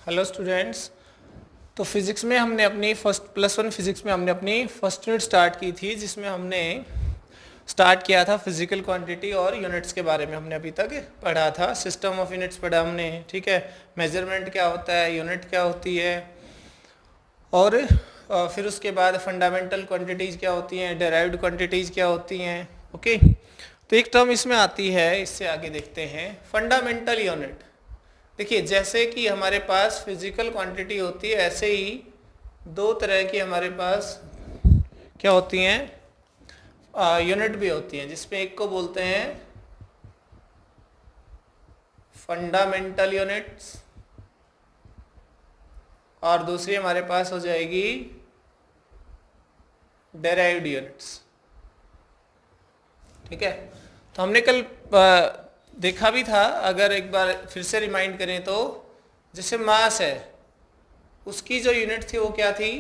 Hello students. तो physics में हमने अपनी +1 फिज़िक्स में हमने अपनी फर्स्ट यूनिट स्टार्ट की थी, जिसमें हमने स्टार्ट किया था फिजिकल क्वांटिटी और यूनिट्स के बारे में। हमने अभी तक पढ़ा था, सिस्टम ऑफ यूनिट्स पढ़ा हमने, ठीक है। मेजरमेंट क्या होता है, यूनिट क्या होती है, और फिर उसके बाद फंडामेंटल क्वांटिटीज़ क्या होती हैं, डेराइव्ड क्वांटिटीज़ क्या होती हैं। ओके, तो एक टर्म इसमें आती है, इससे आगे देखते हैं, फंडामेंटल यूनिट। देखिए, जैसे कि हमारे पास फिजिकल क्वांटिटी होती है, ऐसे ही दो तरह की हमारे पास क्या होती हैं, यूनिट भी होती हैं, जिसमें एक को बोलते हैं फंडामेंटल यूनिट्स और दूसरी हमारे पास हो जाएगी डेराइव्ड यूनिट्स। ठीक है, तो हमने कल देखा भी था, अगर एक बार फिर से रिमाइंड करें तो जैसे मास है, उसकी जो यूनिट थी वो क्या थी,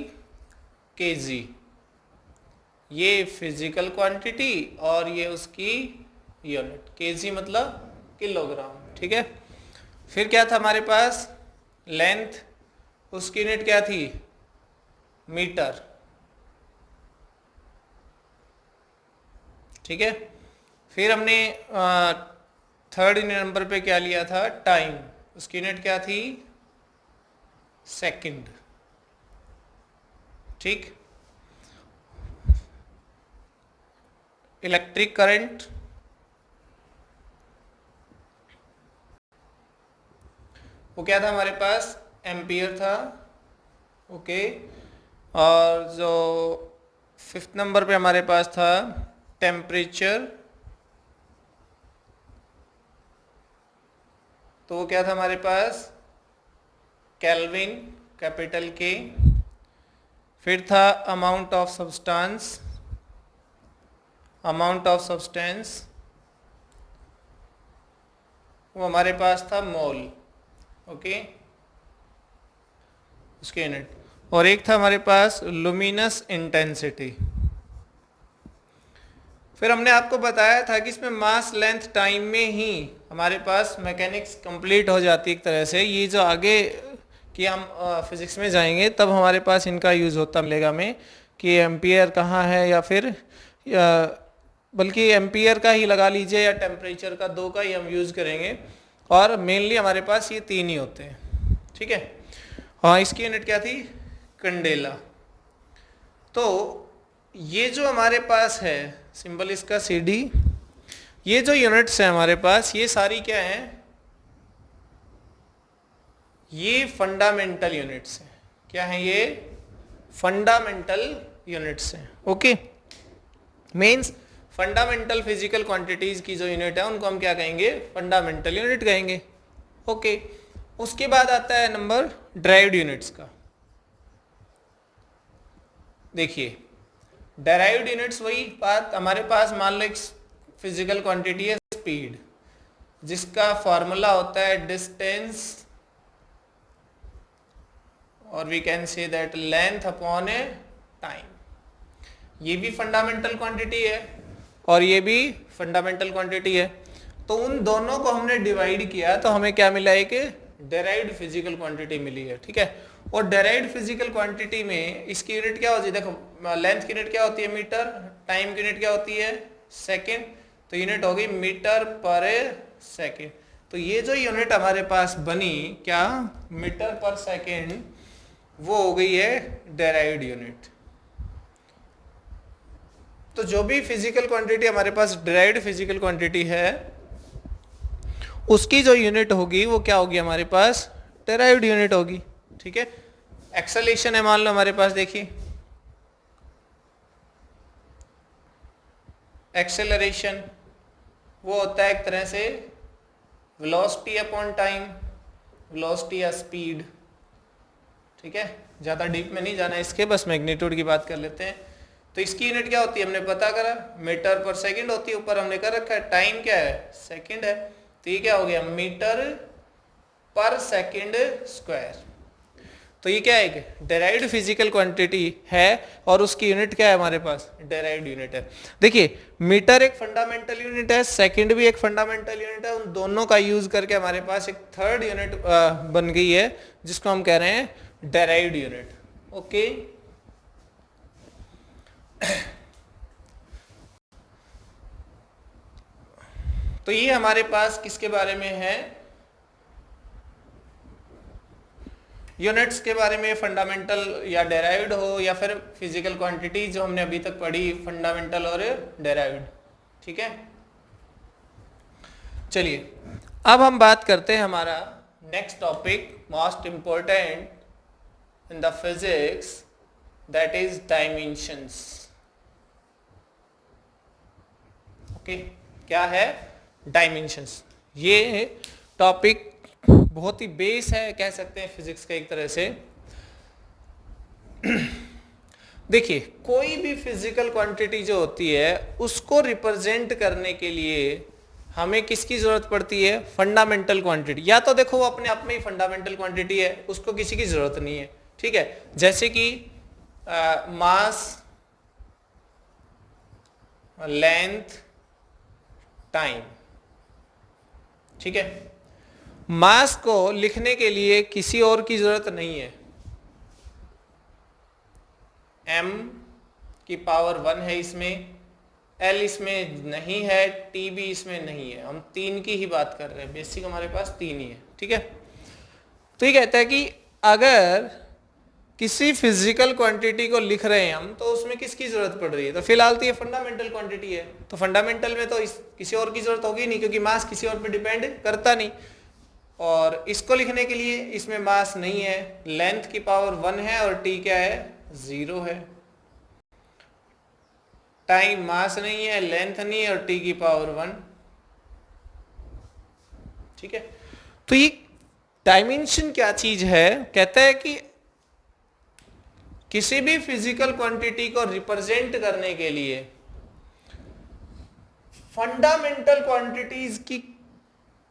केजी। ये फिजिकल क्वांटिटी और ये उसकी यूनिट, केजी मतलब किलोग्राम। ठीक है, फिर क्या था हमारे पास, लेंथ, उसकी यूनिट क्या थी, मीटर। ठीक है, फिर हमने थर्ड नंबर पे क्या लिया था, टाइम, उसकी यूनिट क्या थी, सेकंड। ठीक, इलेक्ट्रिक करंट, वो क्या था हमारे पास, एम्पियर था। ओके, और जो फिफ्थ नंबर पे हमारे पास था टेम्परेचर, तो वो क्या था हमारे पास, केल्विन, कैपिटल के। फिर था amount of substance, amount of substance, वो हमारे पास था मोल। ओके, उसकी यूनिट। और एक था हमारे पास लुमिनस इंटेंसिटी। फिर हमने आपको बताया था कि इसमें मास, लेंथ, टाइम में ही हमारे पास मैकेनिक्स कंप्लीट हो जाती है एक तरह से। ये जो आगे कि हम फिजिक्स में जाएंगे तब हमारे पास इनका यूज़ होता मिलेगा हमें, कि एम्पियर कहाँ है, या फिर बल्कि एम्पियर का ही लगा लीजिए या टेम्परेचर का, दो का ही हम यूज़ करेंगे। और मेनली हमारे पास ये तीन ही होते हैं। ठीक है, हाँ, इसकी यूनिट क्या थी, कंडेला। तो ये जो हमारे पास है सिंबल इसका CD, ये जो यूनिट्स है हमारे पास, ये सारी क्या हैं, ये फंडामेंटल यूनिट्स हैं। क्या हैं ये, फंडामेंटल यूनिट्स हैं। Okay, means fundamental physical quantities की जो यूनिट है उनको हम क्या कहेंगे, फंडामेंटल यूनिट कहेंगे। ओके, उसके बाद आता है नंबर डेराइव्ड यूनिट्स का। देखिए, डेराइव्ड यूनिट्स वही बात, हमारे पास मान लो एक फिजिकल क्वांटिटी है स्पीड, जिसका फॉर्मूला होता है डिस्टेंस, और we can say that length upon a time. ये भी फंडामेंटल क्वांटिटी है और ये भी फंडामेंटल क्वांटिटी है। तो उन दोनों को हमने डिवाइड किया तो हमें क्या मिला, एक डेराइव्ड फिजिकल क्वांटिटी मिली है। ठीक है, और डेराइव्ड फिजिकल क्वांटिटी में इसकी यूनिट क्या होती है, देखो, लेंथ की यूनिट क्या होती है, मीटर, टाइम की यूनिट क्या होती है, सेकेंड। तो यूनिट होगी मीटर पर सेकेंड। तो ये जो यूनिट हमारे पास बनी, क्या, मीटर पर सेकेंड, वो हो गई है डेराइव्ड यूनिट। तो जो भी फिजिकल क्वांटिटी हमारे पास डेराइव्ड फिजिकल क्वांटिटी है, उसकी जो यूनिट होगी वो क्या होगी, हमारे पास डेराइव्ड यूनिट होगी। ठीक है, एक्सेलेरेशन है मान लो हमारे पास, देखिए एक्सेलरेशन वो होता है एक तरह से वेलोसिटी अपॉन टाइम, वेलोसिटी या स्पीड। ठीक है, ज़्यादा डीप में नहीं जाना इसके, बस मैग्नीट्यूड की बात कर लेते हैं। तो इसकी यूनिट क्या होती है, हमने पता करा, मीटर पर सेकंड होती है, ऊपर हमने कर रखा है, टाइम क्या है, सेकंड है। तो ये क्या हो गया, मीटर पर सेकंड स्क्वायर। तो ये क्या है, एक डेराइव्ड फिजिकल क्वांटिटी है और उसकी यूनिट क्या है हमारे पास, डेराइव्ड यूनिट है। देखिए मीटर एक फंडामेंटल यूनिट है, सेकंड भी एक फंडामेंटल यूनिट है, उन दोनों का यूज करके हमारे पास एक थर्ड यूनिट बन गई है जिसको हम कह रहे हैं डेराइव्ड यूनिट। ओके, तो ये हमारे पास किसके बारे में है, यूनिट्स के बारे में, फंडामेंटल या डेराइव्ड हो या फिर फिजिकल क्वांटिटी जो हमने अभी तक पढ़ी, फंडामेंटल और डेराइव्ड। ठीक है, चलिए अब हम बात करते हैं हमारा next topic, most important in the physics, that is dimensions. Okay, क्या है डायमेंशंस। ये टॉपिक बहुत ही बेस है कह सकते हैं फिजिक्स का एक तरह से। देखिए कोई भी फिजिकल क्वांटिटी जो होती है उसको रिप्रेजेंट करने के लिए हमें किसकी जरूरत पड़ती है, फंडामेंटल क्वांटिटी। या तो देखो वो अपने आप में ही फंडामेंटल क्वांटिटी है, उसको किसी की जरूरत नहीं है। ठीक है, जैसे कि मास, लेंथ, टाइम। ठीक है, मास को लिखने के लिए किसी और की जरूरत नहीं है। m की पावर 1 है इसमें, l इसमें नहीं है, t भी इसमें नहीं है, हम 3 की ही बात कर रहे हैं, बेसिक हमारे पास 3 ही है। ठीक है, तो ये कहता है कि अगर किसी फिजिकल क्वांटिटी को लिख रहे हैं हम तो उसमें किसकी जरूरत पड़ रही है, तो फिलहाल तो ये फंडामेंटल क्वांटिटी है, तो फंडामेंटल में तो किसी और की जरूरत होगी नहीं क्योंकि मास किसी और पे डिपेंड करता नहीं। और इसको लिखने के लिए इसमें मास नहीं है, लेंथ की पावर 1 है और t क्या है, 0 है। टाइम मास नहीं है, लेंथ नहीं है और t की पावर 1। ठीक है, तो ये डायमेंशन क्या चीज है, कहता है कि किसी भी फिजिकल क्वांटिटी को रिप्रेजेंट करने के लिए फंडामेंटल क्वांटिटीज की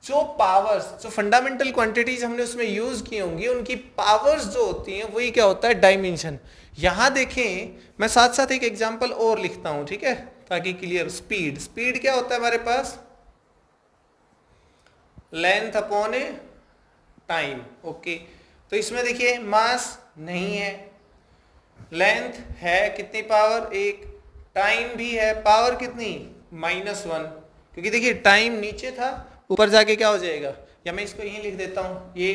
जो पावर्स, जो फंडामेंटल क्वांटिटीज हमने उसमें यूज की होंगी उनकी पावर्स जो होती हैं वही क्या होता है, डायमेंशन। यहां देखें, मैं साथ साथ एक एग्जांपल और लिखता हूं, ठीक है, ताकि क्लियर। स्पीड, स्पीड क्या होता है हमारे पास, लेंथ अपॉन टाइम। ओके, तो इसमें देखिए मास नहीं है, लेंथ है कितनी, पावर 1, टाइम भी है, पावर कितनी, -1, क्योंकि देखिए टाइम नीचे था, ऊपर जाके क्या हो जाएगा, या मैं इसको यहीं लिख देता हूं, ये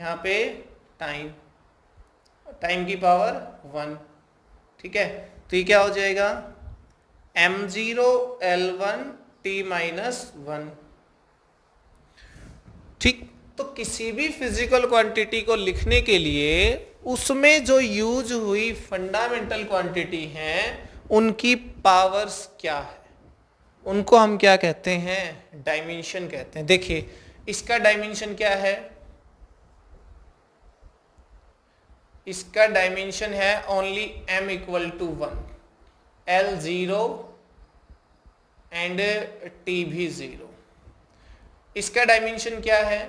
यहाँ पे टाइम, टाइम की पावर 1। ठीक है, तो ये क्या हो जाएगा, m0 l1 t-1। ठीक, तो किसी भी फिजिकल क्वांटिटी को लिखने के लिए उसमें जो यूज हुई फंडामेंटल क्वांटिटी हैं उनकी पावर्स क्या है, उनको हम क्या कहते हैं, डायमेंशन कहते हैं। देखिए इसका डायमेंशन क्या है, इसका डायमेंशन है only m = 1, l 0 and t भी 0। इसका डायमेंशन क्या है,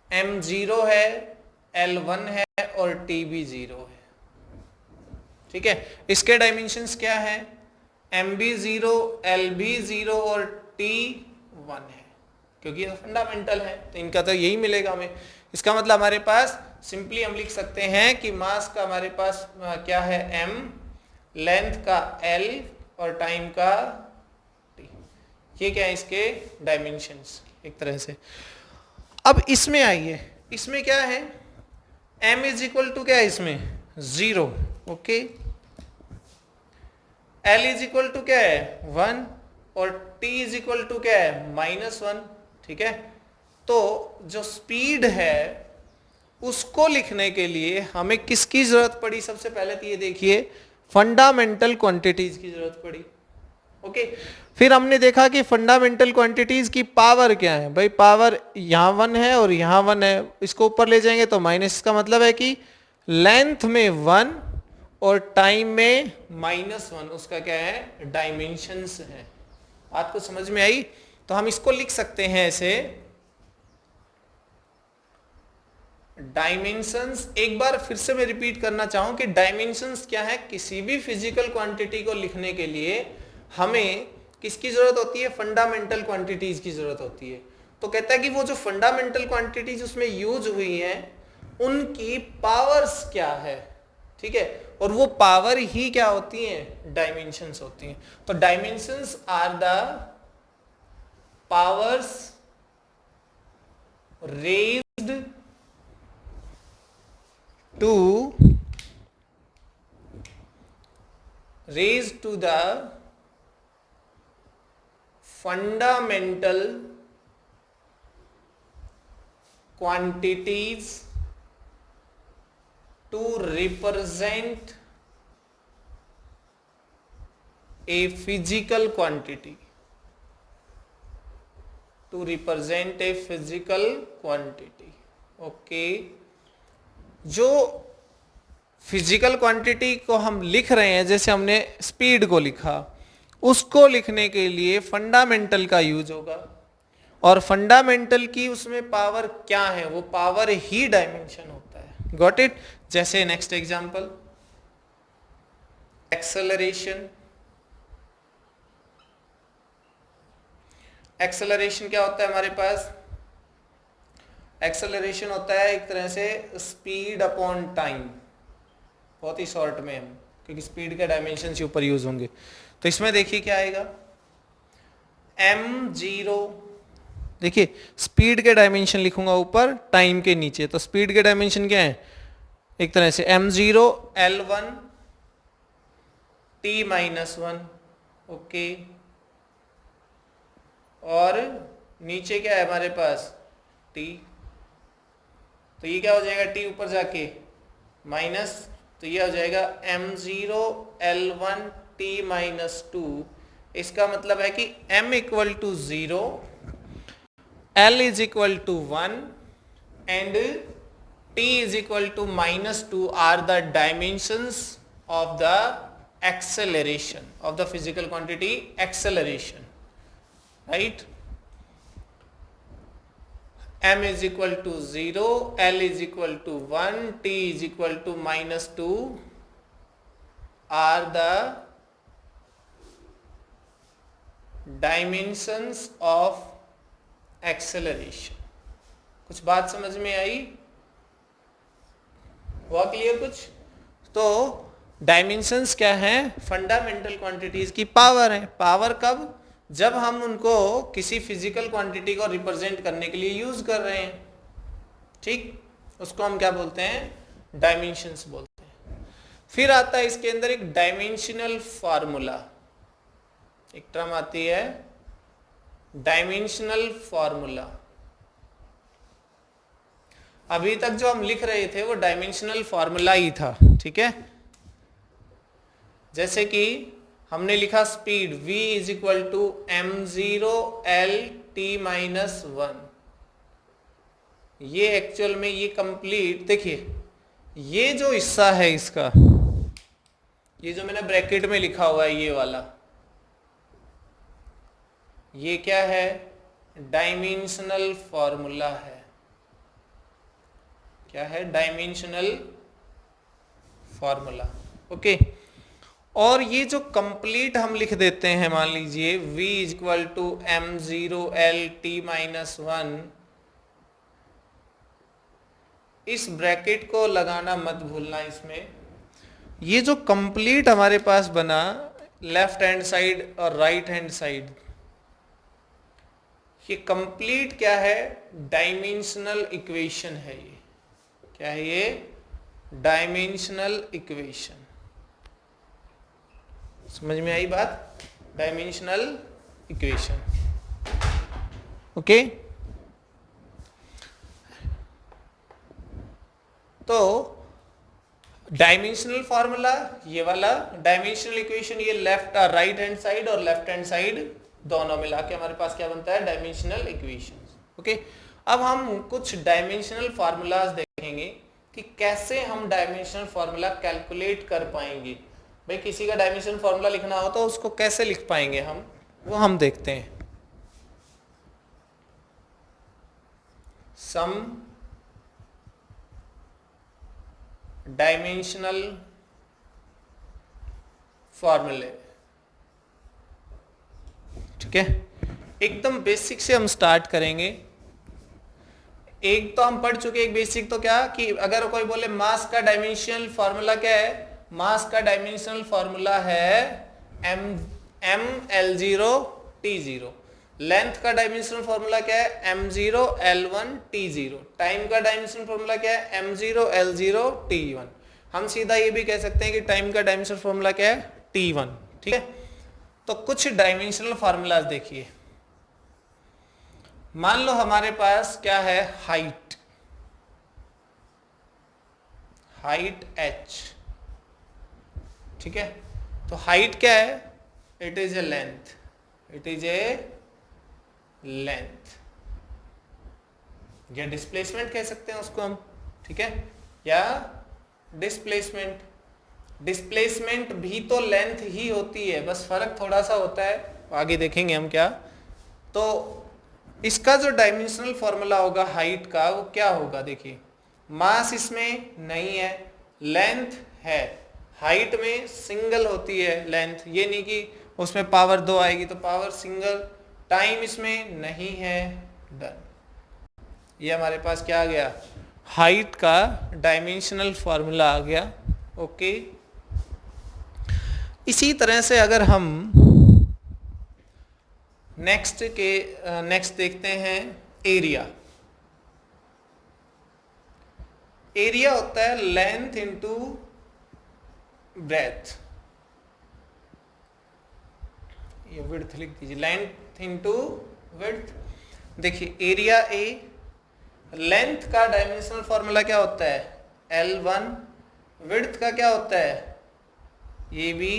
m 0 है, l 1 है और t भी 0 है। ठीक है, इसके डायमेंशंस क्या है, m भी 0, l भी 0 और t 1 है, क्योंकि ये फंडामेंटल है तो इनका तो यही मिलेगा हमें। इसका मतलब हमारे पास सिंपली हम लिख सकते हैं कि मास का हमारे पास क्या है, m, लेंथ का l और टाइम का t। ये क्या है इसके डायमेंशंस एक तरह से। अब इसमें आइए, इसमें क्या है, m = क्या है इसमें, 0। ओके, l = क्या है, 1 और t = क्या है, -1। ठीक है, तो जो स्पीड है उसको लिखने के लिए हमें किसकी जरूरत पड़ी, सबसे पहले तो ये देखिए फंडामेंटल क्वांटिटीज की जरूरत पड़ी। ओके, फिर हमने देखा कि फंडामेंटल क्वांटिटीज की पावर क्या है, भाई पावर यहाँ 1 है और यहाँ 1 है, इसको ऊपर ले जाएंगे तो माइनस, का मतलब है कि लेंथ में 1 और टाइम में -1 उसका क्या है, डायमेंशंस है। बात को समझ में आई, तो हम इसको लिख सकते हैं ऐसे, डायमेंशंस, एक बार फिर से मैं रिपीट करना चाहूं कि डायमेंशंस क्या है, किसी भी फिजिकल क्वांटिटी को लिखने के लिए हमें किसकी जरूरत होती है, फंडामेंटल क्वांटिटीज की जरूरत होती है। तो कहता है कि वो जो फंडामेंटल क्वांटिटीज उसमें यूज हुई हैं उनकी पावर्स क्या है, ठीक है, और वो पावर ही क्या होती हैं, डायमेंशंस होती हैं। तो dimensions are the powers raised to the fundamental quantities to represent a physical quantity, to represent a physical quantity। Okay, जो फिजिकल क्वांटिटी को हम लिख रहे हैं, जैसे हमने स्पीड को लिखा, उसको लिखने के लिए फंडामेंटल का यूज होगा, और फंडामेंटल की उसमें पावर क्या है, वो पावर ही डायमेंशन होता है। Got it. जैसे नेक्स्ट एग्जांपल, एक्सेलरेशन। एक्सेलरेशन क्या होता है हमारे पास, एक्सेलरेशन होता है एक तरह से स्पीड अपॉन टाइम, बहुत ही शॉर्ट में हम, क्योंकि स्पीड के डायमेंशन से ऊपर यूज होंगे। तो इसमें देखिए क्या आएगा, m0, देखिए स्पीड के डायमेंशन लिखूंगा ऊपर, टाइम के नीचे, तो स्पीड के डायमेंशन क्या है, एक तरह से m0 L1 t-1, ओके, और नीचे क्या है हमारे पास t, तो ये क्या हो जाएगा, t ऊपर जाके माइनस, तो ये हो जाएगा m0 L1 t-2। इसका मतलब है कि m equal to 0, L is equal to 1 and t is equal to -2 are the dimensions of the acceleration, of the physical quantity acceleration, right. m is equal to 0, L is equal to 1, T is equal to -2 are the dimensions of acceleration। कुछ बात समझ में आई, हुआ clear कुछ? तो dimensions क्या है, fundamental quantities की पावर है। पावर कब, जब हम उनको किसी फिजिकल क्वांटिटी को रिप्रेजेंट करने के लिए यूज कर रहे हैं, ठीक, उसको हम क्या बोलते हैं, डायमेंशंस बोलते हैं। फिर आता है इसके अंदर एक डायमेंशनल फार्मूला, एक टर्म आती है डायमेंशनल फार्मूला। अभी तक जो हम लिख रहे थे वो डायमेंशनल फार्मूला ही था, ठीक है। जैसे कि हमने लिखा speed v is equal to m0 L t-1, ये एक्चुअल में ये कंप्लीट, देखिए ये जो हिस्सा है इसका, ये जो मैंने ब्रैकेट में लिखा हुआ है ये वाला, ये क्या है, डायमेंशनल फॉर्मूला है। क्या है, डायमेंशनल फॉर्मूला, ओके। और ये जो कंप्लीट हम लिख देते हैं, मान लीजिए v is equal to m0 L t-1, इस ब्रैकेट को लगाना मत भूलना इसमें। ये जो कंप्लीट हमारे पास बना, लेफ्ट हैंड साइड और राइट हैंड साइड, ये कंप्लीट क्या है, डायमेंशनल इक्वेशन है। ये क्या है, ये डायमेंशनल इक्वेशन। समझ में आई बात, डायमेंशनल इक्वेशन, ओके। तो डायमेंशनल फॉर्मूला ये वाला, डायमेंशनल इक्वेशन ये लेफ्ट और राइट हैंड साइड और लेफ्ट हैंड साइड दोनों मिला के हमारे पास क्या बनता है, डायमेंशनल इक्वेशन, ओके। अब हम कुछ डायमेंशनल फार्मूलाज देखेंगे कि कैसे हम डायमेंशनल फार्मूला कैलकुलेट कर पाएंगे। भाई किसी का डायमेंशनल फार्मूला लिखना हो तो उसको कैसे लिख पाएंगे हम, वो हम देखते हैं। सम डायमेंशनल फॉर्मूले। ठीक है, एकदम बेसिक से हम स्टार्ट करेंगे। एक तो हम पढ़ चुके, एक बेसिक तो क्या कि अगर कोई बोले मास का डायमेंशनल फॉर्मूला क्या है, मास का डायमेंशनल फॉर्मूला है m(L0 T0)। लेंथ का डायमेंशनल फॉर्मूला क्या है, m0 L1 T0। टाइम का डायमेंशनल फॉर्मूला क्या है, m0 L0 T1। हम सीधा ये भी कह सकते हैं कि टाइम का डायमेंशनल फॉर्मूला क्या है, T1। ठीक है, तो कुछ डायमेंशनल फॉर्मूलाज देखिए। मान लो हमारे पास क्या है, हाइट h। ठीक है, तो हाइट क्या है, इट इज ए लेंथ, या डिस्प्लेसमेंट कह सकते हैं उसको हम। ठीक है, या डिस्प्लेसमेंट भी तो लेंथ ही होती है, बस फर्क थोड़ा सा होता है, आगे देखेंगे हम क्या। तो इसका जो डायमेंशनल फॉर्मूला होगा हाइट का, वो क्या होगा, देखिए मास इसमें नहीं है, लेंथ है। हाइट में सिंगल होती है लेंथ, ये नहीं कि उसमें पावर 2 आएगी तो पावर सिंगल। टाइम इसमें नहीं है, डन। ये हमारे पास क्या आ गया, हाइट का डायमेंशनल फॉर्मूला आ गया। ओके, इसी तरह से अगर हम नेक्स्ट देखते हैं एरिया। एरिया होता है लेंथ इंटू ब्रेथ, ये विड्थ लिख दीजिए, लेंथ इंटू विड्थ। देखिए एरिया ए, लेंथ का डायमेंशनल फॉर्मूला क्या होता है, L1। विड्थ का क्या होता है, ये भी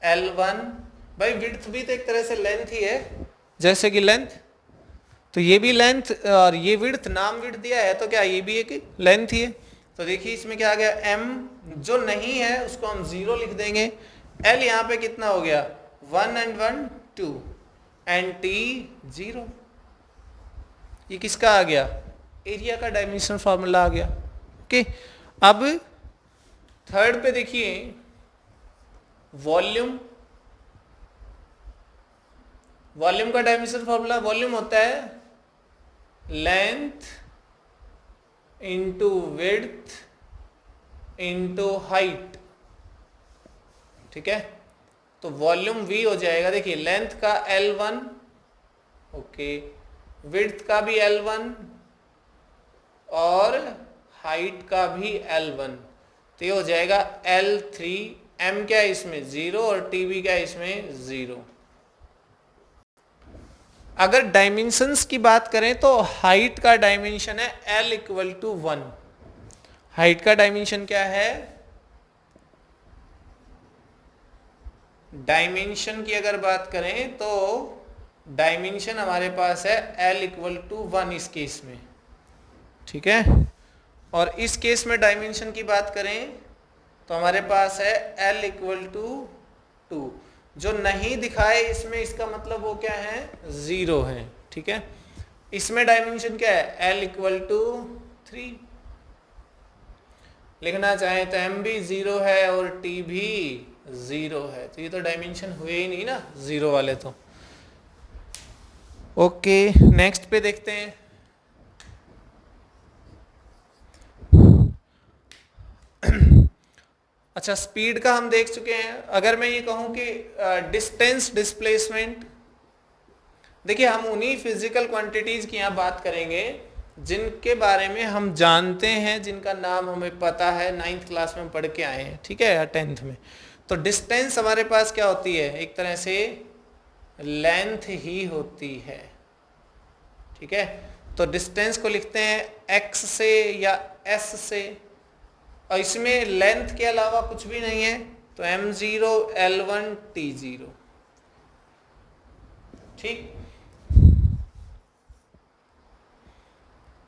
L1। भाई विड्थ भी तो एक तरह से लेंथ ही है, जैसे कि लेंथ, तो ये भी लेंथ और ये विड्थ, नाम विड्थ दिया है तो क्या ये भी एक लेंथ ही है। तो देखिए इसमें क्या आ गया, m जो नहीं है उसको हम 0 लिख देंगे। L यहाँ पे कितना हो गया, 1 and 1 2 and T 0। ये किसका आ गया, एरिया का डायमेंशन फॉर्मूला आ गया। ओके, अब थर्ड पे देखिए वॉल्यूम। वॉल्यूम का डायमेंशन फॉर्मूला, वॉल्यूम होता है length into width into height. ठीक है, तो वॉल्यूम V हो जाएगा, देखिए लेंथ का L1, ओके, विड्थ का भी L1 और हाइट का भी L1, तो ये हो जाएगा L3। M क्या है इसमें 0 और T भी क्या है इसमें 0। अगर डायमेंशंस की बात करें तो हाइट का डायमेंशन है L = 1। हाइट का डायमेंशन क्या है, डायमेंशन की अगर बात करें तो डायमेंशन हमारे पास है L = 1 इस केस में। ठीक है, और इस केस में डायमेंशन की बात करें तो हमारे पास है L = 2। जो नहीं दिखाए इसमें, इसका मतलब वो क्या है, 0 है। ठीक है, इसमें डायमेंशन क्या है, L = 3। लिखना चाहे तो M भी 0 है और T भी 0 है, तो ये तो डायमेंशन हुए ही नहीं ना 0 वाले तो। ओके, नेक्स्ट पे देखते हैं। अच्छा, स्पीड का हम देख चुके हैं। अगर मैं ये कहूं कि डिस्टेंस डिस्प्लेसमेंट, देखिए हम उन्हीं फिजिकल क्वांटिटीज की यहाँ बात करेंगे जिनके बारे में हम जानते हैं, जिनका नाम हमें पता है, 9th क्लास में पढ़ के आए हैं। ठीक है, या 10th में। तो डिस्टेंस हमारे पास क्या होती है, एक तरह से लेंथ ही होती है। ठीक है, तो डिस्टेंस को लिखते हैं x से या s से, और इसमें लेंथ के अलावा कुछ भी नहीं है, तो m0 L1 T0। ठीक,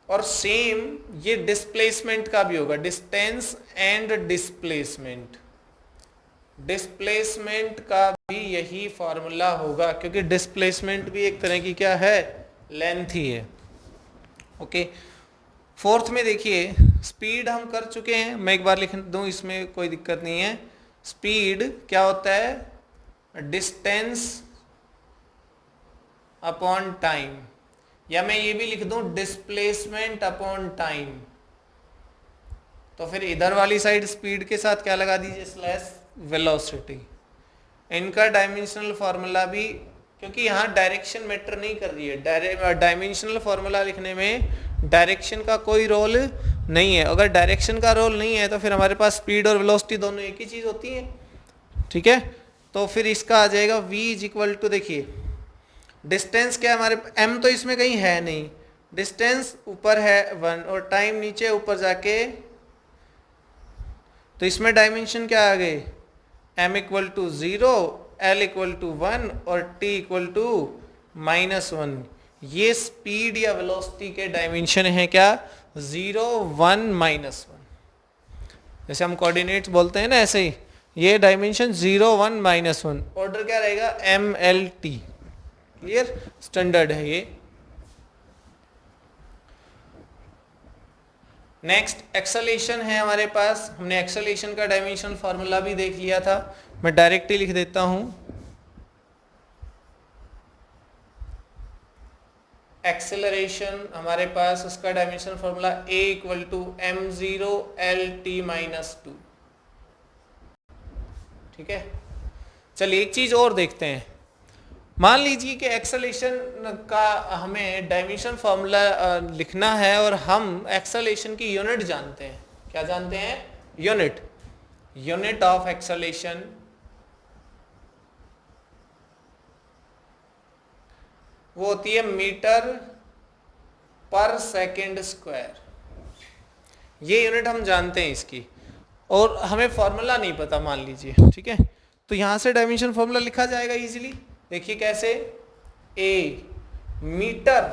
और सेम ये डिस्प्लेसमेंट का भी होगा, डिस्टेंस एंड डिस्प्लेसमेंट। डिस्प्लेसमेंट का भी यही फॉर्मूला होगा, क्योंकि डिस्प्लेसमेंट भी एक तरह की क्या है, लेंथ ही है। ओके, फोर्थ में देखिए स्पीड हम कर चुके हैं, मैं एक बार लिख दूं, इसमें कोई दिक्कत नहीं है। स्पीड क्या होता है? डिस्टेंस अपॉन टाइम, या मैं ये भी लिख दूं डिस्प्लेसमेंट अपॉन टाइम। तो फिर इधर वाली साइड स्पीड के साथ क्या लगा दीजिए? Slash velocity. इनका डायमेंशनल फार्मूला भी, क्योंकि यहाँ डायरेक्शन मैटर नहीं कर रही है, डायमेंशनल फार्मूला लिखने में डायरेक्शन का कोई रोल नहीं है। अगर डायरेक्शन का रोल नहीं है तो फिर हमारे पास स्पीड और वेलोसिटी दोनों एक ही चीज़ होती है, ठीक है। तो फिर इसका आ जाएगा v इज इक्वल टू, देखिए डिस्टेंस क्या है हमारे, m तो इसमें कहीं है नहीं, डिस्टेंस ऊपर है 1 और टाइम नीचे ऊपर जाके, तो इसमें डायमेंशन क्या आ गए? m equal to 0, l equal to 1 और t इक्वल टू -1। ये स्पीड या वेलोसिटी के डायमेंशन है क्या? 0, 1, -1। जैसे हम कोऑर्डिनेट्स बोलते हैं ना, ऐसे ही ये डायमेंशन 0, 1, -1। ऑर्डर क्या रहेगा? MLT। क्लियर? स्टैंडर्ड है ये। नेक्स्ट एक्सेलेरेशन है हमारे पास। हमने एक्सेलेरेशन का डायमेंशन फार्मूला भी देख लिया था, मैं डायरेक्ट ही लिख देता हूं। एक्सेलरेशन हमारे पास उसका dimension formula a equal to m0 LT -2। ठीक है, चलिए एक चीज और देखते हैं। मान लीजिए कि एक्सेलरेशन का हमें डायमेंशन फार्मूला लिखना है और हम एक्सेलरेशन की यूनिट जानते हैं। क्या जानते हैं? यूनिट। यूनिट ऑफ एक्सेलरेशन वो होती है मीटर पर सेकेंड स्क्वायर। ये यूनिट हम जानते हैं इसकी, और हमें फॉर्मूला नहीं पता मान लीजिए, ठीक है। तो यहां से डायमेंशन फॉर्मूला लिखा जाएगा इजीली। देखिए कैसे? ए मीटर,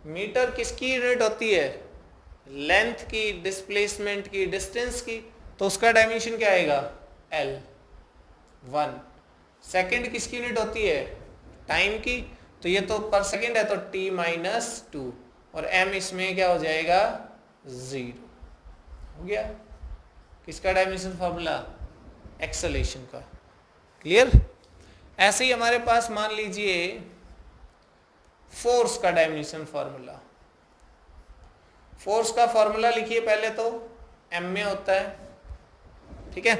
मीटर किसकी यूनिट होती है? लेंथ की, डिस्प्लेसमेंट की, डिस्टेंस की, तो उसका डायमेंशन क्या आएगा? एल 1। सेकेंड किसकी यूनिट होती है? टाइम की, तो ये तो पर सेकेंड है तो t -2 और m इसमें क्या हो जाएगा? 0 हो गया। किसका डायमेंशन फॉर्मूला? एक्सेलरेशन का। क्लियर? ऐसे ही हमारे पास मान लीजिए फोर्स का डायमेंशन फॉर्मूला। फोर्स का फॉर्मूला लिखिए पहले तो, m में होता है, ठीक है।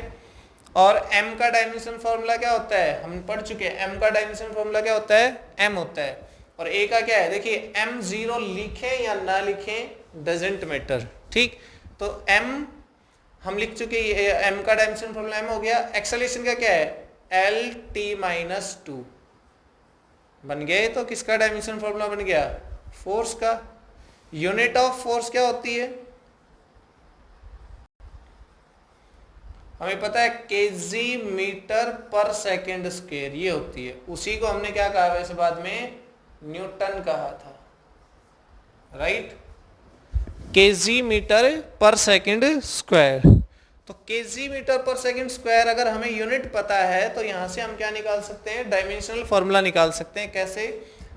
और m का डायमेंशन फॉर्मूला क्या होता है? हम पढ़ चुके हैं। m का डायमेंशन फॉर्मूला क्या होता है? m होता है। और a का क्या है? देखिए m0 लिखें या ना लिखें डजेंट मैटर, ठीक। तो m हम लिख चुके, m का डायमेंशन फॉर्मूला m हो गया। एक्सेलरेशन का क्या है? LT -2 बन गए। तो किसका डायमेंशन फॉर्मूला बन गया? फोर्स का। यूनिट ऑफ फोर्स क्या होती है? हमें पता है केजी मीटर पर सेकेंड स्क्वायर ये होती है। उसी को हमने क्या कहा वैसे बाद में? न्यूटन कहा था, राइट। केजी मीटर पर सेकेंड स्क्वायर। तो केजी मीटर पर सेकेंड स्क्वायर अगर हमें यूनिट पता है तो यहां से हम क्या निकाल सकते हैं? डायमेंशनल फॉर्मूला निकाल सकते हैं। कैसे?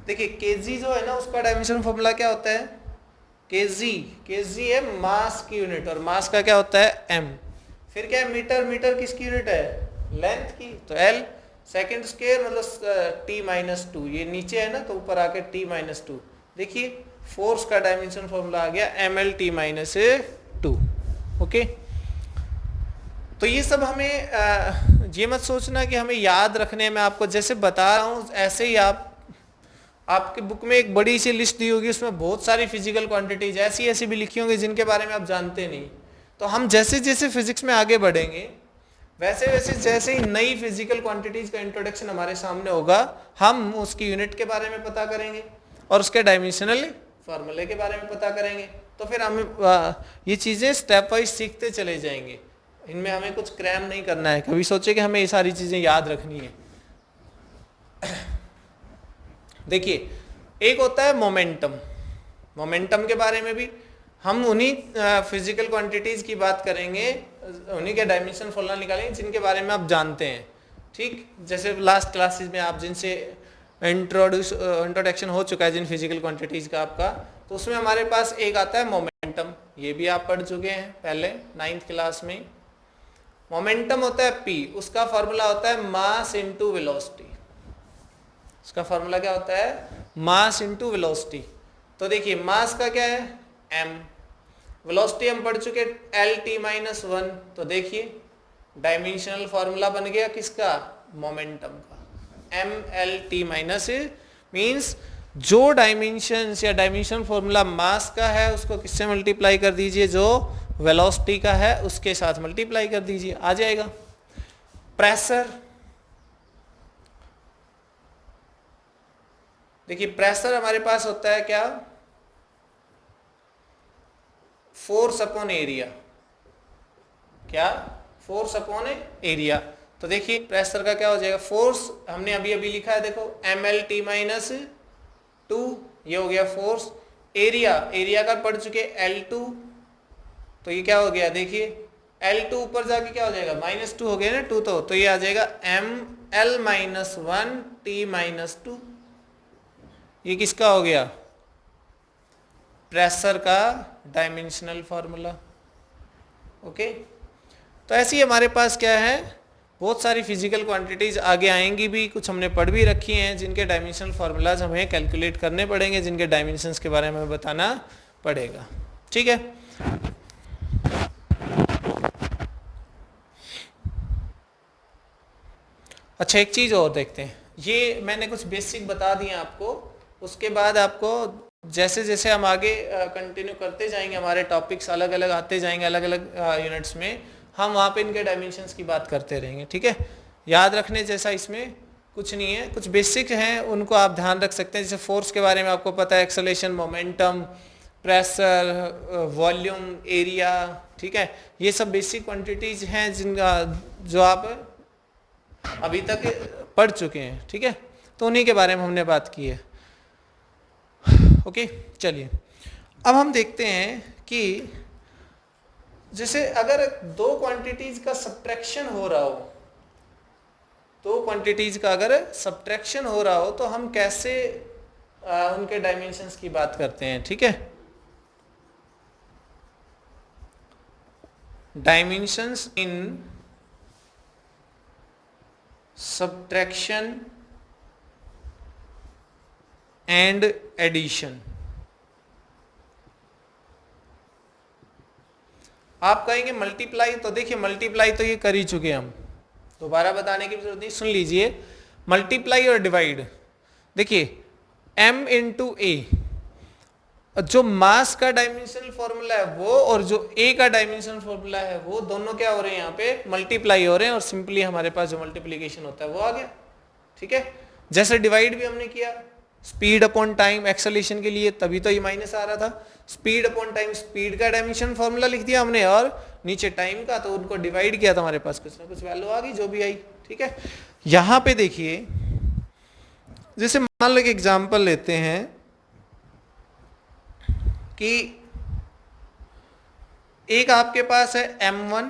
देखिए केजी जो है ना, उसका डायमेंशनल फॉर्मूला क्या होता है? केजी, केजी है मास की यूनिट, और मास का क्या होता है? m। फिर क्या है? मीटर, मीटर किसकी यूनिट है? लेंथ की, तो l। सेकेंड स्क्वायर मतलब t -2, ये नीचे है ना तो ऊपर आके t -2। देखिए फोर्स का डायमेंशन फॉर्मूला आ गया mLT -2। ओके, तो ये सब हमें ये मत सोचना कि हमें याद रखने में, आपको जैसे बता रहा हूँ ऐसे ही आपके बुक में एक बड़ी सी लिस्ट दी होगी, उसमें बहुत सारी फिजिकल क्वांटिटीज ऐसी ऐसी भी लिखी होंगी जिनके बारे में आप जानते नहीं। तो हम जैसे जैसे फिजिक्स में आगे बढ़ेंगे वैसे वैसे जैसे ही नई फिजिकल क्वांटिटीज का इंट्रोडक्शन हमारे सामने होगा, हम उसकी यूनिट के बारे में पता करेंगे और उसके डायमेंशनल फार्मूले के बारे में पता करेंगे। तो फिर हम ये चीज़ें स्टेप वाइज सीखते चले जाएंगे। इनमें हमें कुछ क्रैम नहीं करना है, कभी सोचे कि हमें ये सारी चीज़ें याद रखनी है। देखिए एक होता है मोमेंटम। मोमेंटम के बारे में भी हम उन्हीं फिजिकल क्वांटिटीज की बात करेंगे, उन्हीं के डायमेंशन फॉर्मूला निकालेंगे जिनके बारे में आप जानते हैं, ठीक। जैसे लास्ट क्लासेस में आप जिनसे इंट्रोडक्शन हो चुका है जिन फिजिकल क्वांटिटीज का आपका, तो उसमें हमारे पास एक आता है मोमेंटम, ये भी आप पढ़ चुके हैं पहले 9th क्लास में। मोमेंटम होता है p, उसका फॉर्मूला होता है मास इनटू वेलोसिटी। उसका फॉर्मूला क्या होता है? Mass into velocity. तो देखिए मास का क्या है? m, वेलोसिटी हम पढ़ चुके L(t-1), तो देखिए डायमेंशनल फॉर्मूला बन गया किसका? मोमेंटम का, mLt- मीन्स जो डायमेंशन या डायमेंशन फॉर्मूला मास का है उसको किससे मल्टीप्लाई कर दीजिए, जो वेलोसिटी का है उसके साथ मल्टीप्लाई कर दीजिए, आ जाएगा। प्रेशर, देखिए प्रेशर हमारे पास होता है क्या? Force upon area. क्या? Force upon area. तो देखिए प्रेशर का क्या हो जाएगा? फोर्स हमने अभी अभी लिखा है, देखो mLt-2, ये हो गया फोर्स। एरिया, एरिया का पढ़ चुके L2, तो ये क्या हो गया? देखिए L2 ऊपर जाके क्या हो जाएगा? -2 हो गया ना 2, तो ये आ जाएगा mL-1t-2। ये किसका हो गया? प्रेशर का डायमेंशनल फॉर्मूला। ओके, तो ऐसी हमारे पास क्या है, बहुत सारी फिजिकल क्वांटिटीज आगे आएंगी भी, कुछ हमने पढ़ भी रखी हैं जिनके डायमेंशनल फार्मूलाज हमें कैलकुलेट करने पड़ेंगे, जिनके डायमेंशंस के बारे में हमें बताना पड़ेगा। ठीक है, अच्छा एक चीज़ और देखते हैं, ये मैंने कुछ बेसिक बता दिए आपको, उसके बाद आपको जैसे जैसे हम आगे कंटिन्यू करते जाएंगे, हमारे टॉपिक्स अलग अलग आते जाएंगे अलग अलग यूनिट्स में, हम वहाँ पे इनके डायमेंशंस की बात करते रहेंगे। ठीक है, याद रखने जैसा इसमें कुछ नहीं है, कुछ बेसिक हैं उनको आप ध्यान रख सकते हैं। जैसे फोर्स के बारे में आपको पता है, acceleration, momentum, pressure, volume, area. ठीक है, ये सब बेसिक क्वांटिटीज हैं जिनका जो आप अभी तक पढ़ चुके हैं। ठीक है, तो उन्हीं के बारे में हमने बात की है। ओके, चलिए अब हम देखते हैं कि जैसे अगर दो क्वांटिटीज का सब्ट्रैक्शन हो रहा हो, दो क्वांटिटीज का अगर सब्ट्रैक्शन हो रहा हो तो हम कैसे उनके डायमेंशंस की बात करते हैं। ठीक है, dimensions in subtraction and addition. आप कहेंगे मल्टीप्लाई, तो देखिए मल्टीप्लाई तो ये कर ही चुके हम, दोबारा बताने की जरूरत नहीं, सुन लीजिए। मल्टीप्लाई और डिवाइड, देखिए m इंटू ए, जो मास का डायमेंशनल फॉर्मूला है वो और जो a का डायमेंशनल फॉर्मूला है वो दोनों क्या हो रहे हैं? यहाँ पे मल्टीप्लाई हो रहे हैं और सिंपली हमारे पास जो मल्टीप्लीकेशन होता है वो आ गया। ठीक है, जैसे डिवाइड भी हमने किया, स्पीड अपॉन टाइम एक्सेलरेशन के लिए, तभी तो ये माइनस आ रहा था। स्पीड अपॉन टाइम, स्पीड का डायमेंशन फॉर्मूला लिख दिया हमने और नीचे टाइम का, तो उनको डिवाइड किया तो हमारे पास कुछ ना कुछ वैल्यू आ गई जो भी आई। ठीक है, यहाँ पे देखिए जैसे मान लो एक एग्जाम्पल लेते हैं कि एक आपके पास है m1,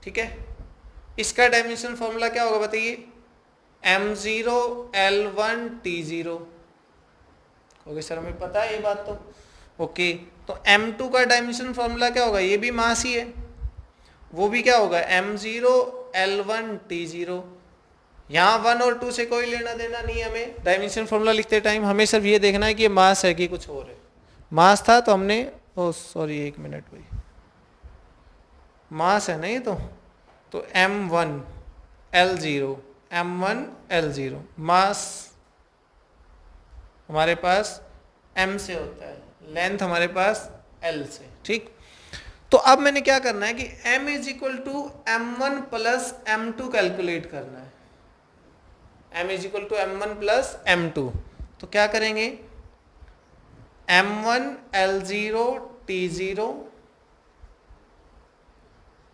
ठीक है, इसका डायमेंशन फॉर्मूला क्या होगा बताइए? m0 L1 T0। Okay sir हमें पता है ये बात तो। ओके, तो m2 का डायमेंशन फॉर्मूला क्या होगा? ये भी मास ही है, वो भी क्या होगा? m0 L1 T0। यहाँ 1 और 2 से कोई लेना देना नहीं है हमें डायमेंशन फॉर्मूला लिखते टाइम, हमें सिर्फ ये देखना है कि ये मास है कि कुछ और है। मास था तो हमने, ओ सॉरी एक मिनट भाई, मास है ना ये तो m1 L0, m1 L0, मास हमारे पास m से होता है, लेंथ हमारे पास l से। ठीक, तो अब मैंने क्या करना है कि m is equal to m1 plus m2 calculate करना है। m is equal to m1 plus m2, तो क्या करेंगे? m1 L0 T0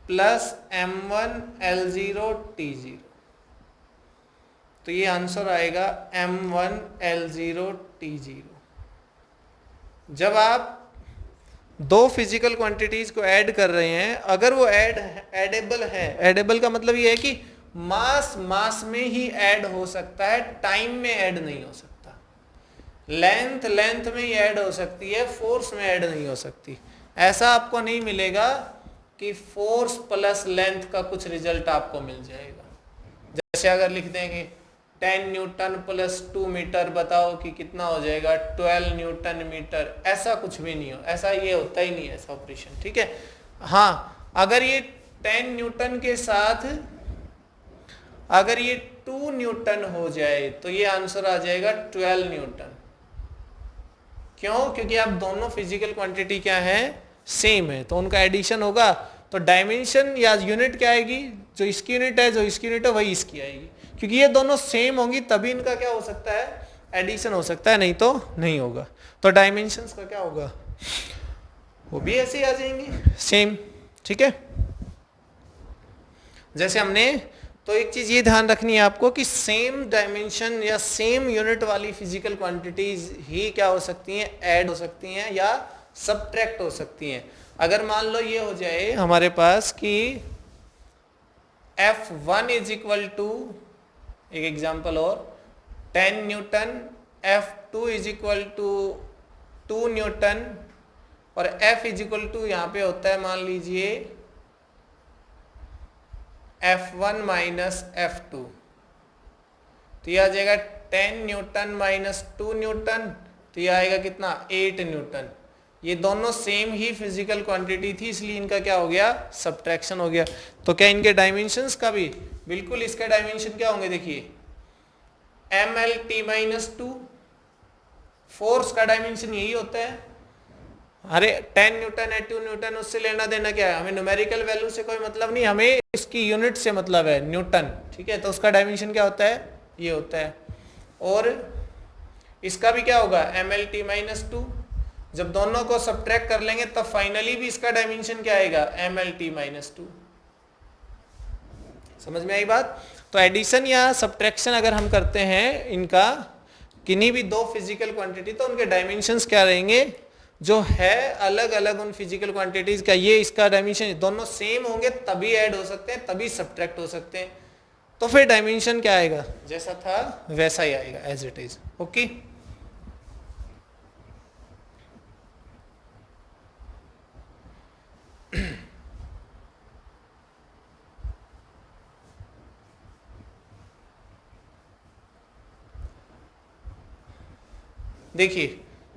plus m1 L0 T0, तो ये आंसर आएगा m1 L0 T0। जब आप दो फिजिकल क्वांटिटीज को ऐड कर रहे हैं, अगर वो एडेबल है, एडेबल का मतलब ये है कि मास मास में ही ऐड हो सकता है, टाइम में ऐड नहीं हो सकता। लेंथ लेंथ में ही ऐड हो सकती है, फोर्स में ऐड नहीं हो सकती। ऐसा आपको नहीं मिलेगा कि फोर्स प्लस लेंथ का कुछ रिजल्ट आपको मिल जाएगा। जैसे अगर लिख देंगे 10 न्यूटन प्लस 2 मीटर, बताओ कि कितना हो जाएगा, 12 न्यूटन मीटर। ऐसा कुछ भी नहीं हो, ऐसा ये होता ही नहीं है ऐसा ऑपरेशन, ठीक है। हाँ, अगर ये 10 न्यूटन के साथ अगर ये 2 न्यूटन हो जाए तो ये आंसर आ जाएगा 12 न्यूटन। क्यों? क्योंकि आप दोनों फिजिकल क्वांटिटी क्या है, सेम है, तो उनका एडिशन होगा तो डायमेंशन या यूनिट क्या आएगी, जो इसकी यूनिट है, जो इसकी यूनिट है वही इसकी आएगी। क्योंकि ये दोनों सेम होंगी तभी इनका क्या हो सकता है, एडिशन हो सकता है, नहीं तो नहीं होगा। तो डायमेंशंस का क्या होगा, वो भी ऐसे ही आ जाएंगे, सेम, ठीक है। जैसे हमने, तो एक चीज ये ध्यान रखनी है आपको कि सेम डायमेंशन या सेम यूनिट वाली फिजिकल क्वांटिटीज ही क्या हो सकती हैं, ऐड हो सकती हैं या सबट्रैक्ट हो सकती हैं। अगर मान लो ये हो जाए हमारे पास कि F1 इज इक्वल टू, एक एग्जांपल और, 10 newton, F2 is equal to 2 newton, और F इज इक्वल टू यहाँ पे होता है मान लीजिए F1 माइनस F2, तो यह आ जाएगा 10 न्यूटन माइनस 2 न्यूटन, तो यह आएगा कितना, 8 न्यूटन। ये दोनों सेम ही फिजिकल क्वांटिटी थी, इसलिए इनका क्या हो गया, सब्ट्रैक्शन हो गया। तो क्या इनके डायमेंशंस का भी, बिल्कुल इसका डायमेंशन क्या होंगे, देखिए MLT माइनस 2, फोर्स का डायमेंशन यही होता है। अरे 10 न्यूटन है, 2 न्यूटन, उससे लेना देना क्या है, हमें न्यूमेरिकल वैल्यू से कोई मतलब नहीं, हमें इसकी यूनिट से मतलब है, न्यूटन, ठीक है। तो उसका डायमेंशन क्या होता है, ये होता है। और इसका भी क्या होगा, MLT माइनस 2, जब दोनों को सब्ट्रैक्ट कर लेंगे तब फाइनली भी इसका डायमेंशन क्या आएगा, MLT माइनस 2। समझ में आई बात। तो एडिशन या सब्ट्रैक्शन अगर हम करते हैं इनका, किन्हीं भी दो फिजिकल क्वांटिटी, तो उनके डायमेंशंस क्या रहेंगे, जो है अलग अलग उन फिजिकल क्वांटिटीज का, ये इसका डायमेंशन, दोनों सेम होंगे तभी ऐड हो सकते हैं, तभी सब्ट्रैक्ट हो सकते हैं। तो फिर डायमेंशन क्या आएगा, जैसा था वैसा ही आएगा, एज इट इज। ओके, देखिए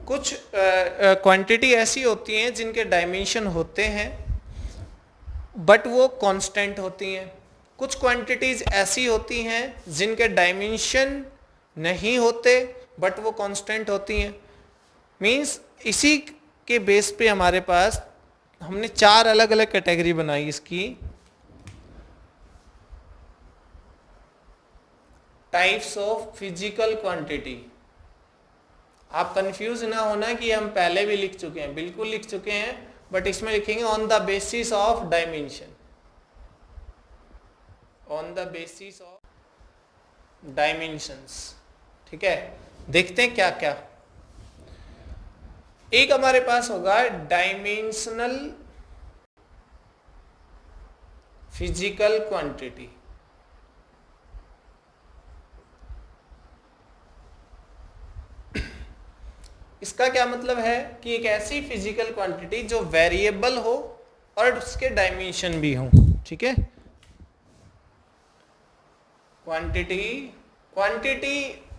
कुछ क्वांटिटी ऐसी होती हैं जिनके डायमेंशन होते हैं बट वो कांस्टेंट होती हैं। कुछ क्वांटिटीज ऐसी होती हैं जिनके डायमेंशन नहीं होते बट वो कांस्टेंट होती हैं। मींस इसी के बेस पे हमारे पास हमने 4 अलग अलग कैटेगरी बनाई इसकी, टाइप्स ऑफ फिजिकल क्वांटिटी। आप कंफ्यूज ना होना कि हम पहले भी लिख चुके हैं, बिल्कुल लिख चुके हैं, बट इसमें लिखेंगे on the basis of dimension, on the basis of dimensions, ठीक है। देखते हैं क्या क्या। एक हमारे पास होगा डायमेंशनल फिजिकल क्वांटिटी। इसका क्या मतलब है कि एक ऐसी फिजिकल क्वांटिटी जो वेरिएबल हो और उसके डायमेंशन भी हो, ठीक है। क्वांटिटी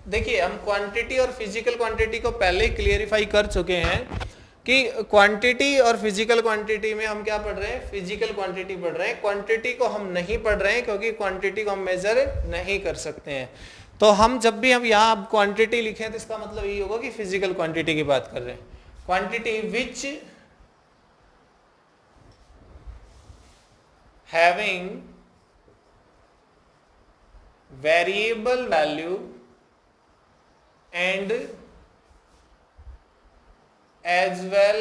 देखिए, हम क्वांटिटी और फिजिकल क्वांटिटी को पहले ही क्लियरिफाई कर चुके हैं कि क्वांटिटी और फिजिकल क्वांटिटी में हम क्या पढ़ रहे हैं, फिजिकल क्वांटिटी पढ़ रहे हैं। क्वांटिटी को हम नहीं पढ़ रहे हैं क्योंकि क्वांटिटी को हम मेजर नहीं कर सकते हैं। तो हम जब भी हम यहाँ क्वांटिटी लिखें तो इसका मतलब यही होगा कि फिजिकल क्वांटिटी की बात कर रहे हैं। Quantity which having variable value and as well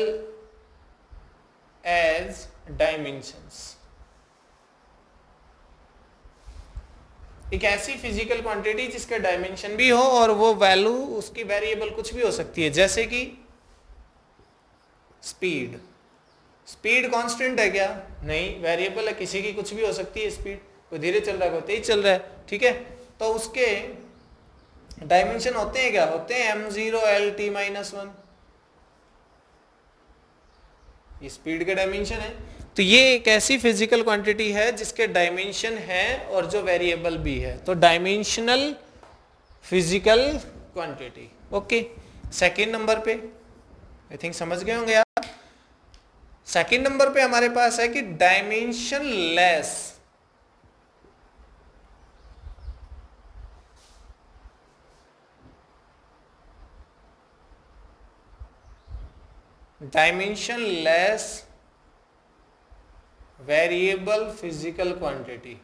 as dimensions. एक ऐसी फिजिकल क्वांटिटी जिसके डायमेंशन भी हो और वो वैल्यू उसकी वेरिएबल कुछ भी हो सकती है, जैसे कि स्पीड। स्पीड कांस्टेंट है क्या? नहीं, वेरिएबल है, किसी की कुछ भी हो सकती है स्पीड, कोई धीरे चल रहा है कोई तेज चल रहा है, ठीक है। तो उसके डायमेंशन होते हैं क्या, होते हैं m0l(t-1), ये स्पीड के डायमेंशन है। तो ये एक ऐसी फिजिकल क्वांटिटी है जिसके डायमेंशन है और जो वेरिएबल भी है, तो dimensional physical quantity. Okay, second number पे आई थिंक समझ गए होंगे आप। सेकेंड नंबर पे हमारे पास है कि dimension less. Dimension less variable physical quantity.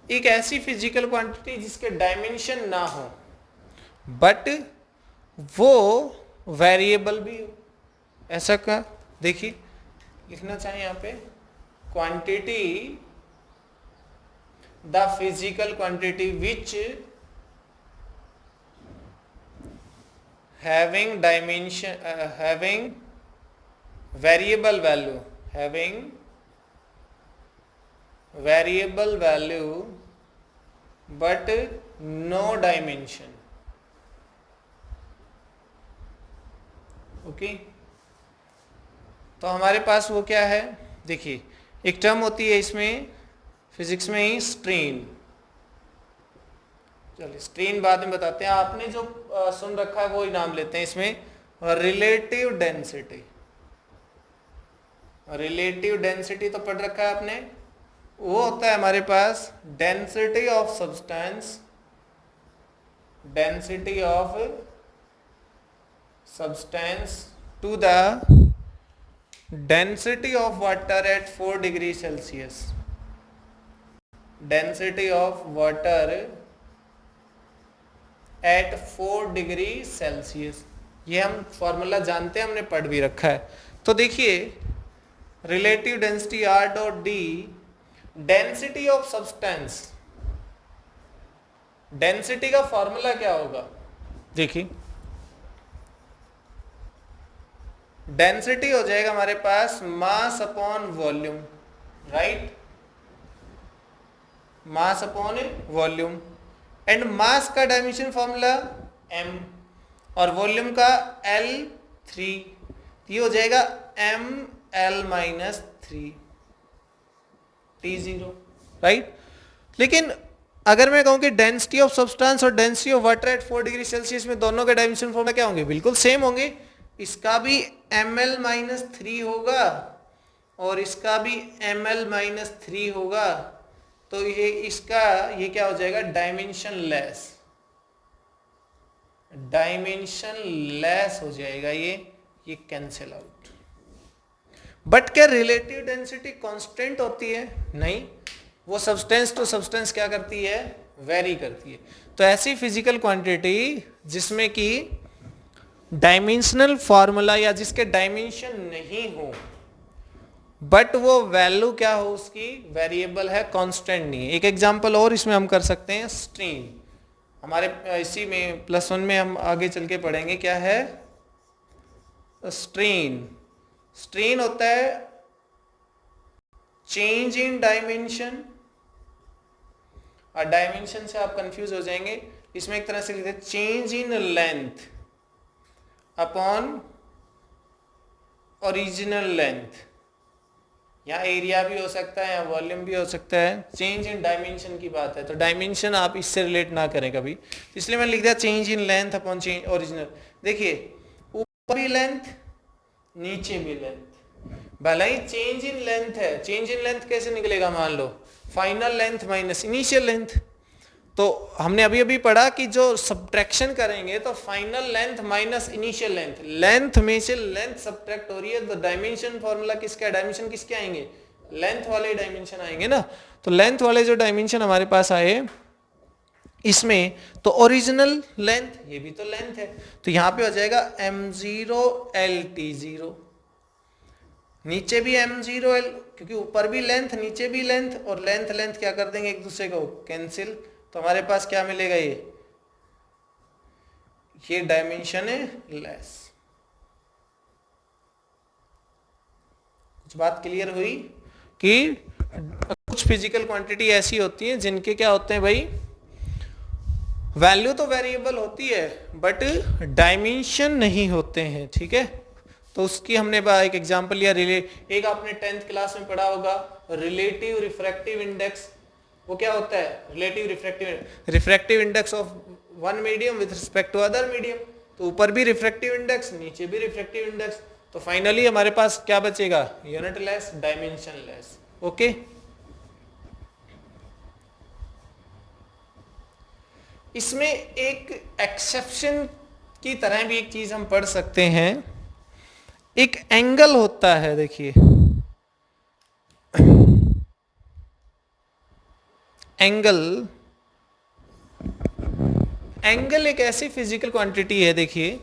एक ऐसी फिजिकल क्वांटिटी जिसके डायमेंशन ना हो बट वो वेरिएबल भी हो। ऐसा का देखिए, लिखना चाहिए यहां पे, quantity, the physical quantity which having dimension having variable value but no dimension। Okay, तो हमारे पास वो क्या है, देखिए एक टर्म होती है इसमें फिजिक्स में ही, स्ट्रेन। चलिए स्ट्रेन बाद में बताते हैं, आपने जो सुन रखा है वो ही नाम लेते हैं इसमें। रिलेटिव डेंसिटी, रिलेटिव डेंसिटी तो पढ़ रखा है आपने, वो होता है हमारे पास density of substance, density of substance to the density of water at 4 degree Celsius, density of water at 4 degree Celsius. ये हम फॉर्मूला जानते हैं, हमने पढ़ भी रखा है। तो देखिए relative density R dot D, density of substance, density का फॉर्मूला क्या होगा, देखिए डेंसिटी हो जाएगा हमारे पास mass upon volume, right, mass upon volume. And mass का डायमेंशन फॉर्मूला m और वॉल्यूम का L3, ये हो जाएगा ml-3 T0, राइट। लेकिन अगर मैं कहूं कि डेंसिटी ऑफ सब्सटेंस और density of water at 4 degree Celsius में दोनों के डायमेंशन फॉर्मूला क्या होंगे, बिल्कुल सेम होंगे। इसका भी ml-3 होगा और इसका भी ml-3 होगा, तो ये इसका ये क्या हो जाएगा, डायमेंशन लेस, डायमेंशन लेस हो जाएगा, ये कैंसिल आउट। बट क्या रिलेटिव डेंसिटी कांस्टेंट होती है, नहीं, वो सब्सटेंस टू सब्सटेंस क्या करती है, वेरी करती है। तो ऐसी फिजिकल क्वांटिटी जिसमें कि डायमेंशनल फॉर्मूला या जिसके डायमेंशन नहीं हो बट वो वैल्यू क्या हो, उसकी वेरिएबल है, कांस्टेंट नहीं है। एक एग्जांपल और इसमें हम कर सकते हैं, स्ट्रेन। हमारे इसी में +1 में हम आगे चल के पढ़ेंगे क्या है स्ट्रेन। स्ट्रेन होता है चेंज इन डायमेंशन, और डायमेंशन से आप कंफ्यूज हो जाएंगे, इसमें एक तरह से लिखते हैं change in length upon original length. यहाँ एरिया भी हो सकता है, यहाँ वॉल्यूम भी हो सकता है, चेंज इन डायमेंशन की बात है, तो डायमेंशन आप इससे रिलेट ना करें कभी, इसलिए मैंने लिख दिया change in length upon change original. देखिए ऊपर भी लेंथ नीचे भी लेंथ, भले ही चेंज इन लेंथ है, चेंज इन लेंथ कैसे निकलेगा, मान लो final length minus initial length. तो हमने अभी अभी पढ़ा कि जो सब्ट्रैक्शन करेंगे तो final length minus initial length, length में से लेंथ सब्ट्रैक्ट हो रही है, तो डायमेंशन फॉर्मूला किसका, डायमेंशन किसके आएंगे, लेंथ वाले डायमेंशन आएंगे ना। तो लेंथ वाले जो डायमेंशन हमारे पास आए इसमें, तो ओरिजिनल लेंथ, ये भी तो लेंथ है, तो यहां पे हो जाएगा m0l(t0), नीचे भी m0l, क्योंकि ऊपर भी लेंथ नीचे भी लेंथ, और लेंथ लेंथ क्या कर देंगे एक दूसरे को कैंसिल, तो हमारे पास क्या मिलेगा, ये डायमेंशन है लेस। कुछ बात क्लियर हुई। कि कुछ फिजिकल क्वांटिटी ऐसी होती हैं जिनके क्या होते हैं भाई, वैल्यू तो वेरिएबल होती है बट डायमेंशन नहीं होते हैं, ठीक है। तो उसकी हमने एक एग्जांपल लिया, एक आपने 10th क्लास में पढ़ा होगा रिलेटिव रिफ्रैक्टिव इंडेक्स। वो क्या होता है, relative refractive index of one medium with respect to other medium. तो ऊपर भी रिफ्रैक्टिव इंडेक्स, नीचे भी रिफ्रैक्टिव इंडेक्स, तो फाइनली हमारे पास क्या बचेगा, unit less, dimension less. Okay, इसमें एक एक्सेप्शन की तरह भी एक चीज हम पढ़ सकते हैं, एक एंगल होता है। देखिए एंगल एक ऐसी फिजिकल क्वांटिटी है, देखिए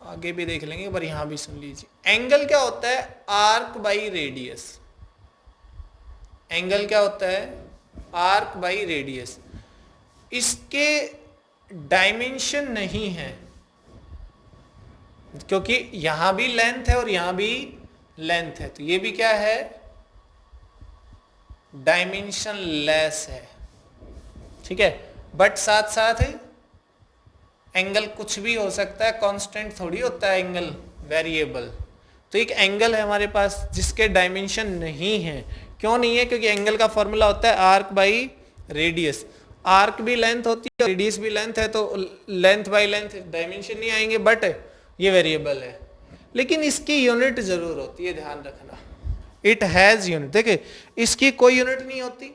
आगे भी देख लेंगे पर यहां भी सुन लीजिए। एंगल क्या होता है, आर्क बाई रेडियस। एंगल क्या होता है, आर्क बाई रेडियस। इसके डायमेंशन नहीं है, क्योंकि यहां भी लेंथ है और यहां भी लेंथ है, तो ये भी क्या है, डायमेंशन लेस है, ठीक है। बट साथ साथ एंगल कुछ भी हो सकता है, कांस्टेंट थोड़ी होता है एंगल, वेरिएबल। तो एक एंगल है हमारे पास जिसके डायमेंशन नहीं है। क्यों नहीं है, क्योंकि एंगल का फॉर्मूला होता है आर्क बाई रेडियस। आर्क भी लेंथ होती है, रेडियस भी लेंथ है, तो लेंथ बाई लेंथ डायमेंशन नहीं आएंगे, बट ये वेरिएबल है। लेकिन इसकी यूनिट जरूर होती है, ध्यान रखना, इट हैज यूनिट। देखिए इसकी कोई यूनिट नहीं होती,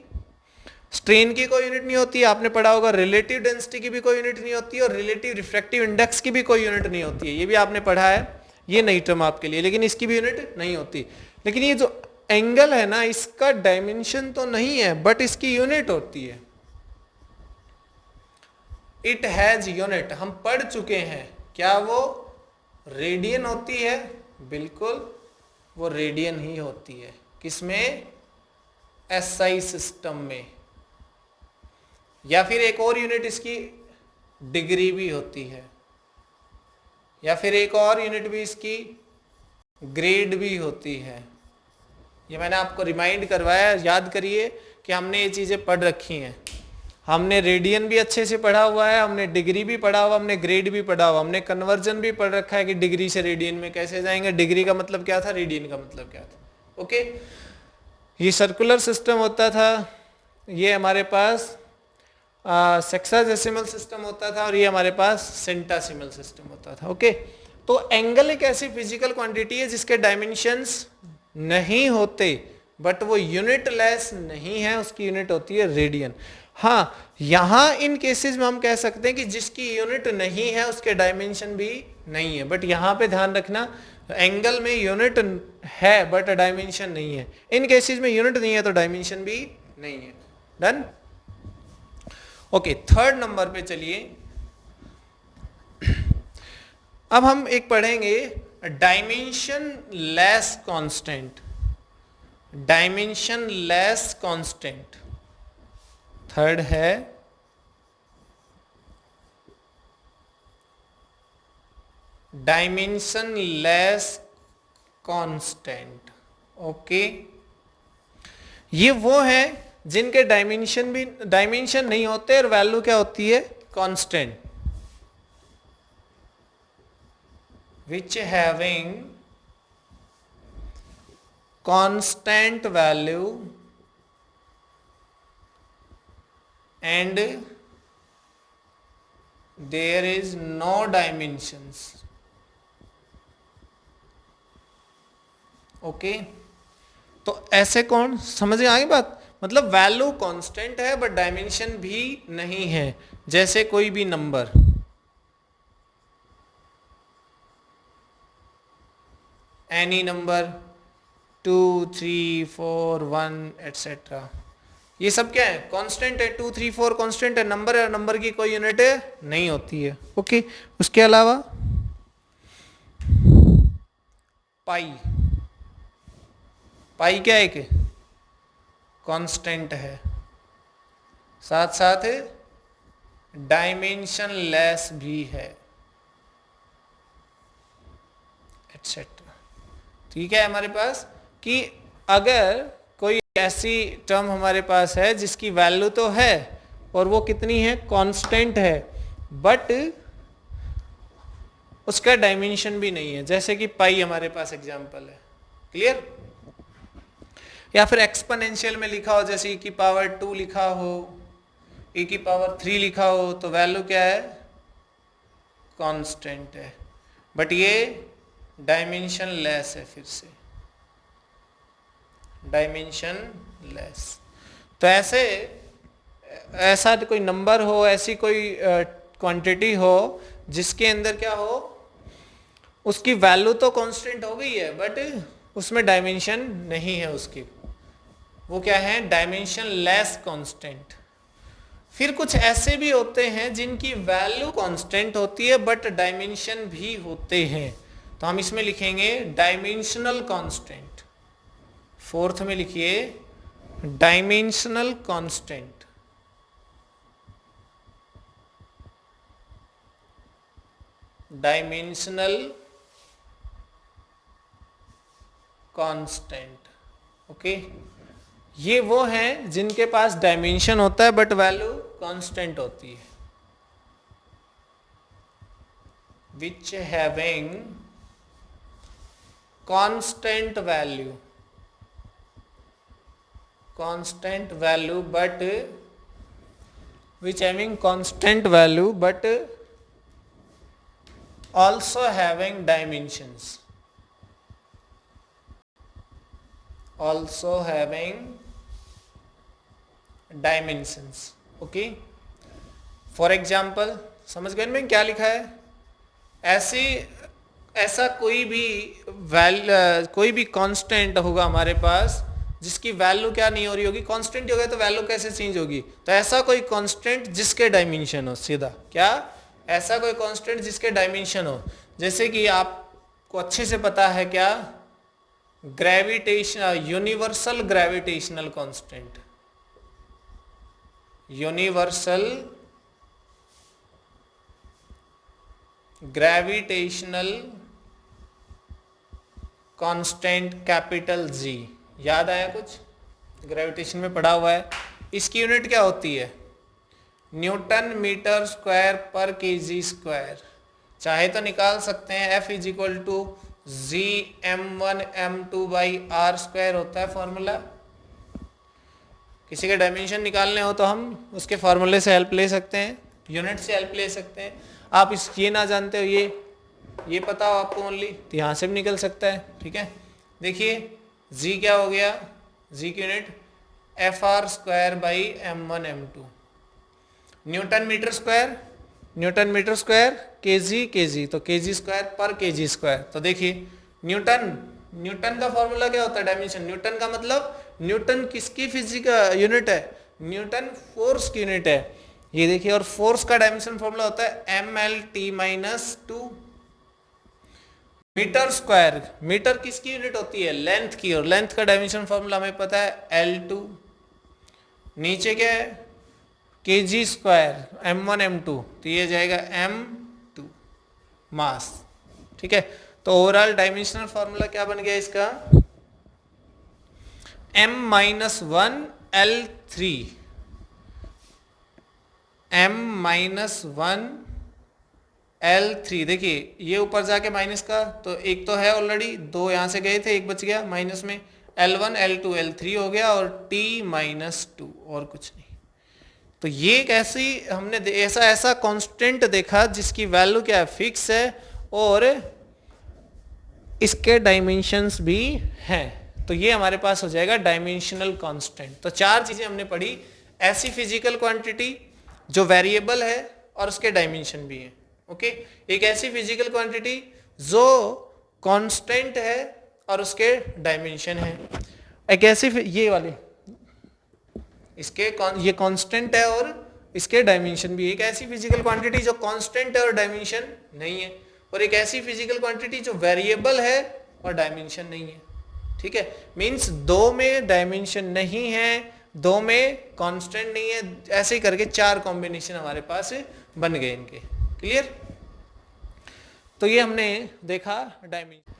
स्ट्रेन की कोई यूनिट नहीं होती, आपने पढ़ा होगा रिलेटिव डेंसिटी की भी कोई यूनिट नहीं होती, और रिलेटिव रिफ्रैक्टिव इंडेक्स की भी कोई यूनिट नहीं होती है, ये भी आपने पढ़ा है, ये नई टर्म आपके लिए, लेकिन इसकी भी यूनिट नहीं होती। लेकिन ये जो एंगल है ना, इसका डायमेंशन तो नहीं है बट इसकी यूनिट होती है, इट हैज यूनिट। हम पढ़ चुके हैं, क्या वो रेडियन होती है, बिल्कुल वो रेडियन ही होती है। किसमें, एसआई सिस्टम में। या फिर एक और यूनिट इसकी डिग्री भी होती है, या फिर एक और यूनिट भी इसकी ग्रेड भी होती है। ये मैंने आपको रिमाइंड करवाया, याद करिए कि हमने ये चीजें पढ़ रखी हैं। हमने रेडियन भी अच्छे से पढ़ा हुआ है, हमने डिग्री भी पढ़ा हुआ, हमने ग्रेड भी पढ़ा हुआ, हमने कन्वर्जन भी पढ़ रखा है कि डिग्री से रेडियन में कैसे जाएंगे, डिग्री का मतलब क्या था, रेडियन का मतलब क्या था। ओके, ये सर्कुलर सिस्टम होता था, ये हमारे पास सेक्साडेसिमल सिस्टम होता था, और ये हमारे पास सेंटासिमल सिस्टम होता था। ओके, तो एंगल एक ऐसी फिजिकल क्वांटिटी है जिसके डायमेंशंस नहीं होते, बट वो यूनिट लेस नहीं है, उसकी यूनिट होती है रेडियन। हाँ, यहां इन केसेस में हम कह सकते हैं कि जिसकी यूनिट नहीं है उसके डायमेंशन भी नहीं है, बट यहां पे ध्यान रखना, एंगल में यूनिट है बट डायमेंशन नहीं है। इन केसेस में यूनिट नहीं है तो डायमेंशन भी नहीं है। डन। ओके, थर्ड नंबर पे चलिए, अब हम एक पढ़ेंगे dimension less constant. Dimension less constant third है डायमेंशन लेस कांस्टेंट। ओके, ये वो है जिनके डायमेंशन नहीं होते और वैल्यू क्या होती है, constant, which having constant value and there is no dimensions. Okay, तो ऐसे कौन, समझ में आ गई बात, मतलब वैल्यू कांस्टेंट है बट डायमेंशन भी नहीं है। जैसे कोई भी नंबर, एनी नंबर 2, 3, 4, 1 एटसेट्रा, ये सब क्या है, कांस्टेंट है। 2, 3, 4 कांस्टेंट है, नंबर है, नंबर की कोई यूनिट नहीं होती है। ओके, उसके अलावा पाई, पाई क्या है कि कांस्टेंट है, साथ साथ डायमेंशन लेस भी है, एटसेट्रा। ठीक है, हमारे पास कि अगर कोई ऐसी टर्म हमारे पास है जिसकी वैल्यू तो है और वो कितनी है, कांस्टेंट है, बट उसका डायमेंशन भी नहीं है, जैसे कि पाई हमारे पास एग्जांपल है, क्लियर। या फिर एक्सपोनेंशियल में लिखा हो, जैसे e की पावर 2 लिखा हो, e की पावर 3 लिखा हो, तो वैल्यू क्या है, कांस्टेंट है, बट ये डायमेंशन लेस है, फिर से डायमेंशन लेस। तो ऐसा कोई नंबर हो, ऐसी कोई क्वांटिटी हो जिसके अंदर क्या हो, उसकी वैल्यू तो कांस्टेंट हो गई है बट उसमें डायमेंशन नहीं है उसकी, वो क्या है, डायमेंशन लेस कांस्टेंट। फिर कुछ ऐसे भी होते हैं जिनकी वैल्यू कांस्टेंट होती है बट डायमेंशन भी होते हैं, तो हम इसमें लिखेंगे डायमेंशनल कांस्टेंट। फोर्थ में लिखिए dimensional constant. Dimensional constant, okay. ये वो हैं जिनके पास डायमेंशन होता है बट वैल्यू कांस्टेंट होती है, which having constant value, constant value but which having constant value but also having dimensions, also having dimensions, okay। for example, समझ गए मैं क्या लिखा है, ऐसा कोई भी कांस्टेंट होगा हमारे पास जिसकी वैल्यू क्या नहीं हो रही होगी, कांस्टेंट हो गया तो वैल्यू कैसे चेंज होगी, तो ऐसा कोई कांस्टेंट जिसके डायमेंशन हो, सीधा क्या, ऐसा कोई कांस्टेंट जिसके डायमेंशन हो। जैसे कि आपको अच्छे से पता है क्या, universal gravitational constant, universal gravitational constant capital G, याद आया कुछ, ग्रेविटेशन में पढ़ा हुआ है। इसकी यूनिट क्या होती है, न्यूटन मीटर स्क्वायर पर केजी स्क्वायर। चाहे तो निकाल सकते हैं, F is equal to Gm1m2/r² होता है फॉर्मूला। किसी के डायमेंशन निकालने हो तो हम उसके फॉर्मूले से हेल्प ले सकते हैं, यूनिट से हेल्प ले सकते हैं। आप ये ना जानते हो, ये पता हो आपको ओनली, तो यहाँ से भी निकल सकता है, ठीक है। देखिए g क्या हो गया, g की unit Fr²/m1m2, newton metre square kg, तो kg स्क्वायर पर kg स्क्वायर। तो देखिए न्यूटन का फॉर्मूला क्या होता है, डायमेंशन। न्यूटन का मतलब, न्यूटन किसकी फिजिकल यूनिट है, न्यूटन फोर्स की यूनिट है, ये देखिए। और फोर्स का डायमेंशन फॉर्मूला होता है mlt-2 मीटर स्क्वायर। मीटर किसकी यूनिट होती है, लेंथ की, और लेंथ का डायमेंशन फॉर्मूला हमें पता है L2। नीचे क्या है, kg स्क्वायर m1m2, तो ये जाएगा m2 मास, ठीक है। तो ओवरऑल डायमेंशनल फॉर्मूला क्या बन गया इसका, m-1L3, m-1L3। देखिए ये ऊपर जाके माइनस का, तो एक तो है ऑलरेडी, दो यहां से गए थे, एक बच गया माइनस में, L1 L2 L3 हो गया, और t-2, और कुछ नहीं। तो ये एक ऐसी हमने ऐसा कांस्टेंट देखा जिसकी वैल्यू क्या है, फिक्स है, और इसके डायमेंशंस भी हैं। तो ये हमारे पास हो जाएगा डायमेंशनल कांस्टेंट। तो चार चीजें हमने पढ़ी, ऐसी फिजिकल क्वांटिटी जो वेरिएबल है और उसके डायमेंशन भी हैं, ओके। एक ऐसी फिजिकल क्वांटिटी जो कांस्टेंट है और उसके डायमेंशन है। एक ऐसी, ये वाले ये कांस्टेंट है और इसके डायमेंशन भी। एक ऐसी फिजिकल क्वांटिटी जो कांस्टेंट है और डायमेंशन नहीं है, और एक ऐसी फिजिकल क्वांटिटी जो वेरिएबल है और डायमेंशन नहीं है, ठीक है। मींस दो में डायमेंशन नहीं है, दो में कांस्टेंट नहीं है, ऐसे ही करके चार कॉम्बिनेशन हमारे पास बन गए इनके, क्लियर। तो ये हमने देखा डायमेंशन।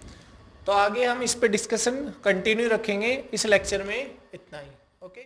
तो आगे हम इस पे डिस्कशन कंटिन्यू रखेंगे, इस लेक्चर में इतना ही। ओके।